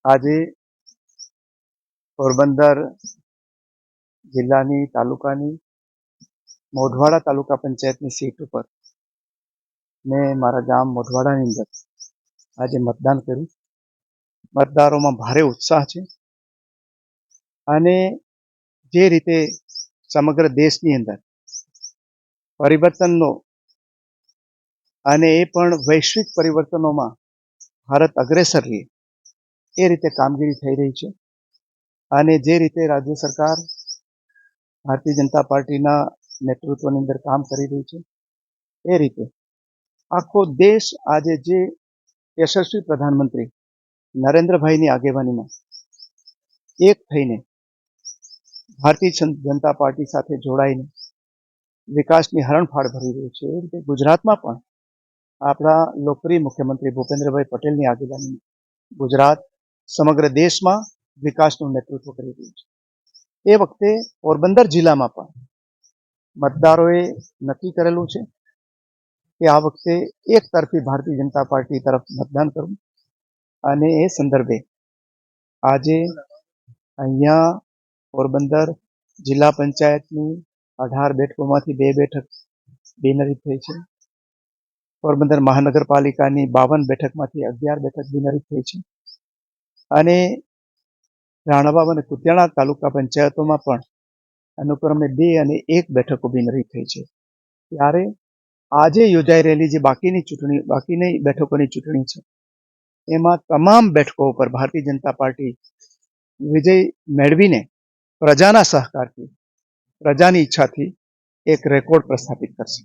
આજે પોરબંદર જિલ્લાની તાલુકાની મોઢવાડા તાલુકા પંચાયતની સીટ ઉપર મેં મારા ગામ મોઢવાડાની અંદર આજે મતદાન કર્યું. મતદારોમાં ભારે ઉત્સાહ છે અને જે રીતે સમગ્ર દેશની અંદર પરિવર્તનનો અને એ પણ વૈશ્વિક પરિવર્તનોમાં ભારત અગ્રેસર રહે એ રીતે કામગીરી થઈ રહી છે. અને જે રીતે રાજ્ય સરકાર ભારતીય જનતા પાર્ટીના નેતૃત્વની અંદર કામ કરી રહી છે એ રીતે આખો દેશ આજે જે યશસ્વી પ્રધાનમંત્રી નરેન્દ્રભાઈની આગેવાનીમાં એક થઈને ભારતીય જનતા પાર્ટી સાથે જોડાઈને વિકાસની હરણફાળ ભરી રહ્યું છે. એ રીતે ગુજરાતમાં પણ આપણા લોકપ્રિય મુખ્યમંત્રી ભૂપેન્દ્રભાઈ પટેલની આગેવાનીમાં ગુજરાત સમગ્ર દેશમાં વિકાસનું નેતૃત્વ કરી રહ્યું છે. એ વખતે પોરબંદર જિલ્લામાં પણ મતદારોએ નક્કી કરેલું છે કે આ વખતે એક તરફી ભારતીય જનતા પાર્ટી તરફ મતદાન કરવું. અને એ સંદર્ભે આજે અહીંયા પોરબંદર જિલ્લા પંચાયતની 18 બેઠકોમાંથી 2 બેઠક બિનહરીફ થઈ છે. પોરબંદર મહાનગરપાલિકાની 52 બેઠકમાંથી 11 બેઠક બિનહરીફ થઈ છે. અને રાણાવાવ અને કુતિયાણા તાલુકા પંચાયતોમાં પણ અનુક્રમે 2 અને 1 બેઠકો બિનહરીફ થઈ છે. ત્યારે આજે યોજાઈ રહેલી જે બાકીની બેઠકોની ચૂંટણી છે એમાં તમામ બેઠકો ઉપર ભારતીય જનતા પાર્ટી વિજય મેળવીને પ્રજાના સહકારથી પ્રજાની ઈચ્છાથી એક રેકોર્ડ પ્રસ્થાપિત કરશે.